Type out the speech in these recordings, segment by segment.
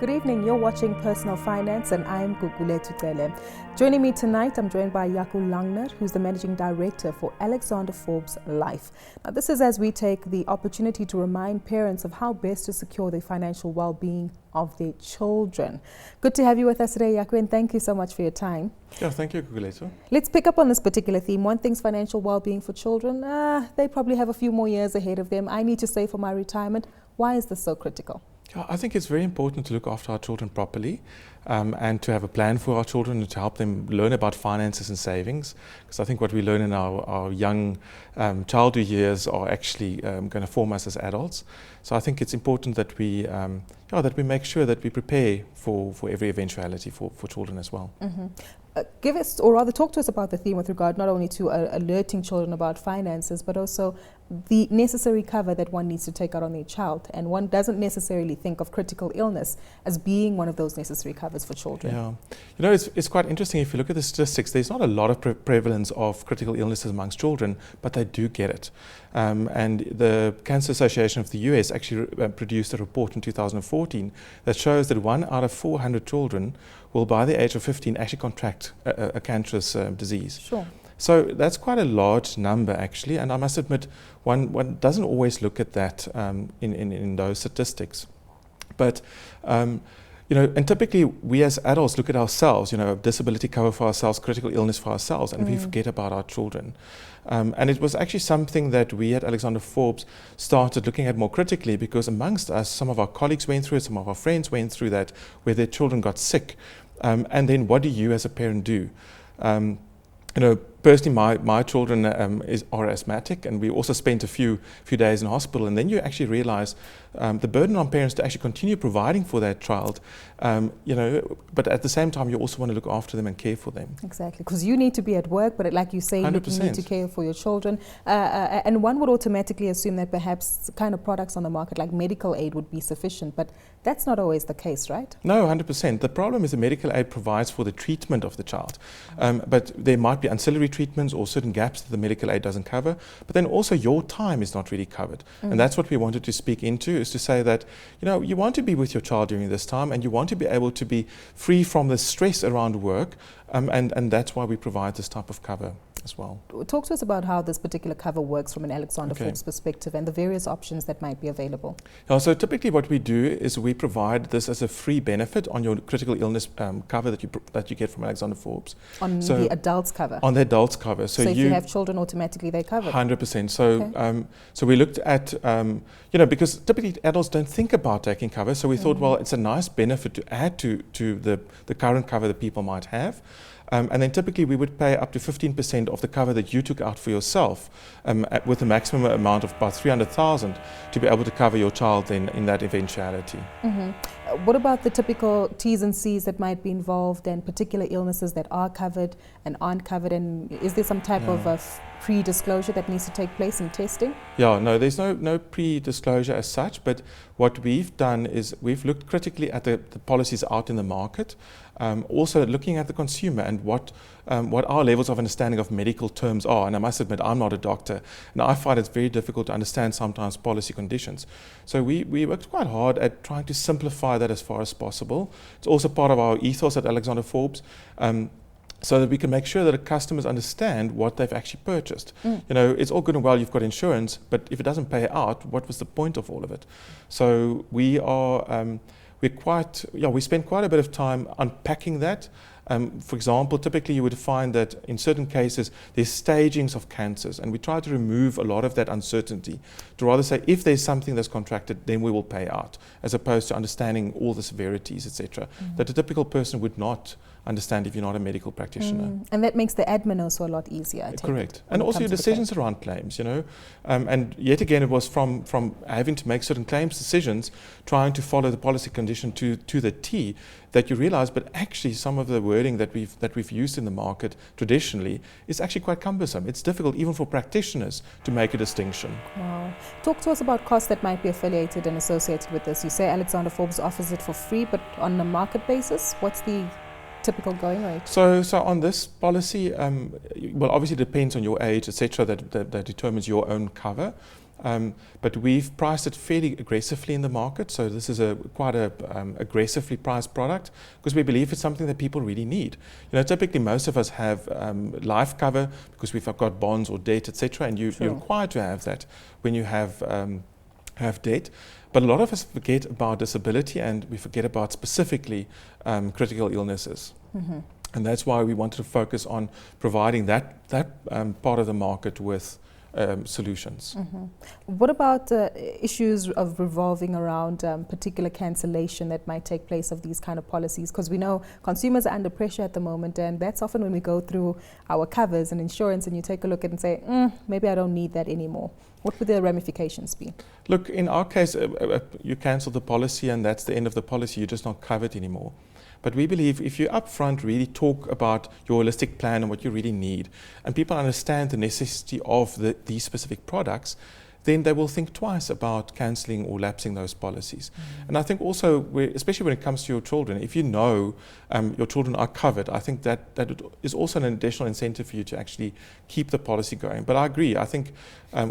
Good evening, you're watching Personal Finance and I'm Gugulethu Cele. Joining me tonight, I'm joined by Jaco Langner, who's the Managing Director for Forbes Life. Now this is as we take the opportunity to remind parents of how best to secure the financial well-being of their children. Good to have you with us today, Jaco, and thank you so much for your time. Yeah, thank you, Gugulethu. Let's pick up on this particular theme. One thing's financial well-being for children. They probably have a few more years ahead of them. I need to save for my retirement. Why is this so critical? I think it's very important to look after our children properly and to have a plan for our children and to help them learn about finances and savings. Because I think what we learn in our young childhood years are actually going to form us as adults. So I think it's important that we make sure that we prepare for every eventuality for children as well. Mm-hmm. Give us, or rather talk to us about the theme with regard not only to alerting children about finances, but also the necessary cover that one needs to take out on their child. And one doesn't necessarily think of critical illness as being one of those necessary covers for children. Yeah, you know, it's quite interesting. If you look at the statistics, there's not a lot of prevalence of critical illnesses amongst children, but they do get it. And the Cancer Association of the US actually produced a report in 2014 that shows that 1 out of 400 children will, by the age of 15, actually contract a cancerous disease. Sure. So that's quite a large number, actually, and I must admit, one doesn't always look at that in those statistics. But you know, and typically we as adults look at ourselves, you know, disability cover for ourselves, critical illness for ourselves, and we forget about our children. And it was actually something that we at Forbes started looking at more critically, because amongst us, some of our colleagues went through it, some of our friends went through that, where their children got sick. And then what do you as a parent do? You know, personally, my children are asthmatic, and we also spent a few days in hospital. And then you actually realize the burden on parents to actually continue providing for that child, you know, but at the same time, you also want to look after them and care for them. Exactly, because you need to be at work, but like you say, you need to care for your children. And one would automatically assume that perhaps kind of products on the market like medical aid would be sufficient, but that's not always the case, right? No, 100%. The problem is the medical aid provides for the treatment of the child, but there might be ancillary treatments or certain gaps that the medical aid doesn't cover, but then also your time is not really covered. And that's what we wanted to speak into, is to say that, you know, you want to be with your child during this time, and you want to be able to be free from the stress around work, and that's why we provide this type of cover as well. Talk to us about how this particular cover works from an Forbes perspective and the various options that might be available. So typically what we do is we provide this as a free benefit on your critical illness cover that you get from Forbes. On the adults cover? On the adults cover. So if you have children, automatically they're covered? 100%. So, so we looked at, you know, because typically adults don't think about taking cover, so we thought, well, it's a nice benefit to add to the current cover that people might have. And then typically we would pay up to 15% of the cover that you took out for yourself, with a maximum amount of about 300,000 to be able to cover your child then in that eventuality. What about the typical T's and C's that might be involved, and particular illnesses that are covered and aren't covered? And is there some type of pre-disclosure that needs to take place in testing? Yeah, no, there's no pre-disclosure as such, but what we've done is we've looked critically at the policies out in the market, also looking at the consumer and what our levels of understanding of medical terms are. And I must admit, I'm not a doctor, and I find it's very difficult to understand sometimes policy conditions. So we worked quite hard at trying to simplify that as far as possible. It's also part of our ethos at Forbes, so that we can make sure that the customers understand what they've actually purchased. You know, it's all good and well, you've got insurance, but if it doesn't pay out, what was the point of all of it? So we spend quite a bit of time unpacking that. For example, typically you would find that in certain cases there's stagings of cancers, and we try to remove a lot of that uncertainty to rather say, if there's something that's contracted, then we will pay out, as opposed to understanding all the severities, etc., that a typical person would not understand if you're not a medical practitioner. And that makes the admin also a lot easier, I take Correct. And also your decisions around claims, you know. And yet again, it was from having to make certain claims decisions, trying to follow the policy condition to the T, that you realize, but actually some of the wording that we've used in the market traditionally is actually quite cumbersome. It's difficult even for practitioners to make a distinction. Wow. Talk to us about costs that might be affiliated and associated with this. You say Forbes offers it for free, but on a market basis, what's the typical going rate? So on this policy, well, obviously it depends on your age, etc., that determines your own cover. But we've priced it fairly aggressively in the market. So this is quite a aggressively priced product because we believe it's something that people really need. Typically most of us have life cover because we've got bonds or debt, etc. And you're required to have that when you have debt. But a lot of us forget about disability and we forget about specifically critical illnesses. Mm-hmm. And that's why we wanted to focus on providing that part of the market with solutions. Mm-hmm. What about issues of revolving around particular cancellation that might take place of these kind of policies? Because we know consumers are under pressure at the moment, and that's often when we go through our covers and insurance and you take a look at it and say, maybe I don't need that anymore. What would the ramifications be? Look, in our case, you cancel the policy and that's the end of the policy. You're just not covered anymore. But we believe if you upfront really talk about your holistic plan and what you really need, and people understand the necessity of these specific products, then they will think twice about cancelling or lapsing those policies. Mm-hmm. And I think also, especially when it comes to your children, if you know your children are covered, I think that is also an additional incentive for you to actually keep the policy going. But I agree, I think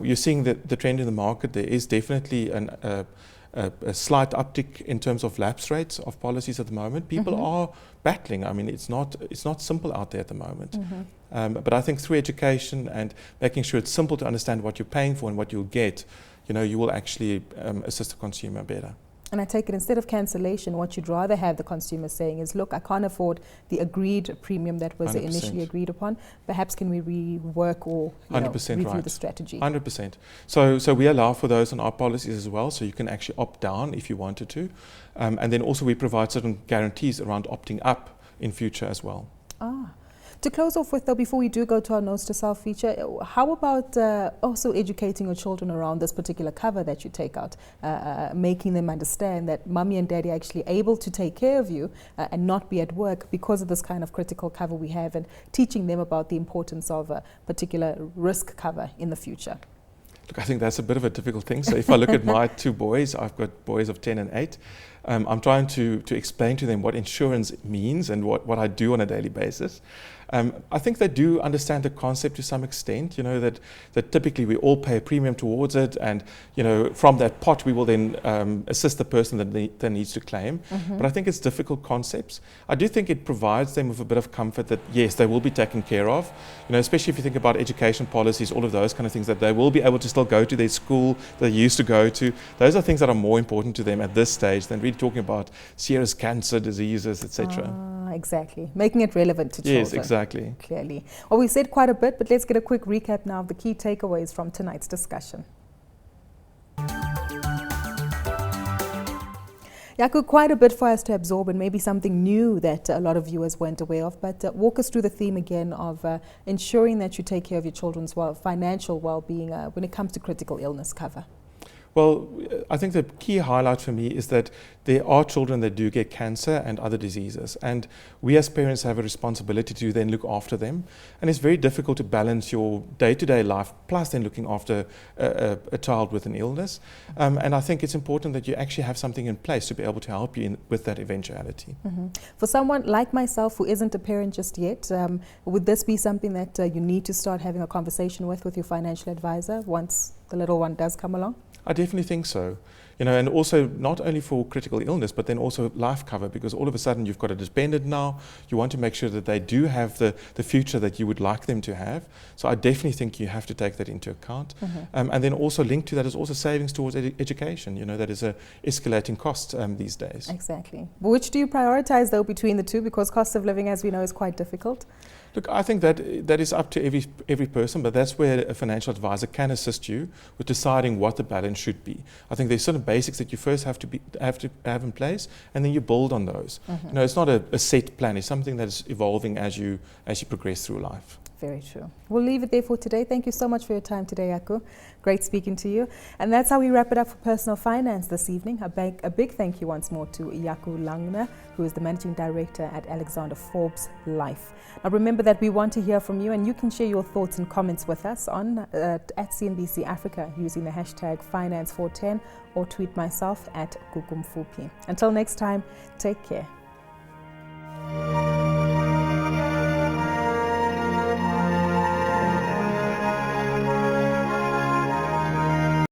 you're seeing the trend in the market. There is definitely a slight uptick in terms of lapse rates of policies at the moment. People are battling. I mean, it's not simple out there at the moment. Mm-hmm. But I think through education and making sure it's simple to understand what you're paying for and what you'll get, you will actually assist the consumer better. And I take it instead of cancellation, what you'd rather have the consumer saying is, look, I can't afford the agreed premium that was 100%. Initially agreed upon. Perhaps can we rework or review right. the strategy? 100%. So we allow for those on our policies as well, so you can actually opt down if you wanted to. And then also we provide certain guarantees around opting up in future as well. To close off with, though, before we do go to our Nose to Self feature, how about also educating your children around this particular cover that you take out, making them understand that mummy and daddy are actually able to take care of you and not be at work because of this kind of critical cover we have, and teaching them about the importance of a particular risk cover in the future? Look, I think that's a bit of a difficult thing. So if I look at my two boys, I've got boys of 10 and 8. I'm trying to explain to them what insurance means and what I do on a daily basis. I think they do understand the concept to some extent, that typically we all pay a premium towards it, and from that pot we will then assist the person that needs to claim. Mm-hmm. But I think it's difficult concepts. I do think it provides them with a bit of comfort that yes, they will be taken care of, especially if you think about education policies, all of those kind of things, that they will be able to still go to their school they used to go to. Those are things that are more important to them at this stage than really talking about serious cancer diseases, etc. Exactly. Making it relevant to children. Yes, exactly. Clearly. Well, we said quite a bit, but let's get a quick recap now of the key takeaways from tonight's discussion. Jaco, quite a bit for us to absorb, and maybe something new that a lot of viewers weren't aware of, but walk us through the theme again of ensuring that you take care of your children's financial well-being when it comes to critical illness cover. Well, I think the key highlight for me is that there are children that do get cancer and other diseases, and we as parents have a responsibility to then look after them, and it's very difficult to balance your day-to-day life plus then looking after a child with an illness, and I think it's important that you actually have something in place to be able to help you with that eventuality. Mm-hmm. For someone like myself who isn't a parent just yet, would this be something that you need to start having a conversation with your financial advisor once the little one does come along? I definitely think so. And also not only for critical illness, but then also life cover, because all of a sudden you've got a dependent now. You want to make sure that they do have the future that you would like them to have. So I definitely think you have to take that into account. Mm-hmm. And then also linked to that is also savings towards education. That is a escalating cost these days. Exactly. But which do you prioritize, though, between the two? Because cost of living, as we know, is quite difficult. Look, I think that is up to every person, but that's where a financial advisor can assist you with deciding what the balance should be. I think there's certain basics that you first have to have in place, and then you build on those. Mm-hmm. It's not a set plan. It's something that is evolving as you progress through life. Very true. We'll leave it there for today. Thank you so much for your time today, Jaco. Great speaking to you. And that's how we wrap it up for Personal Finance this evening. A big thank you once more to Jaco Langner, who is the Managing Director at Alexander Forbes Life. Now remember that we want to hear from you, and you can share your thoughts and comments with us on at CNBC Africa using the hashtag Finance410, or tweet myself at Gugulethu. Until next time, take care.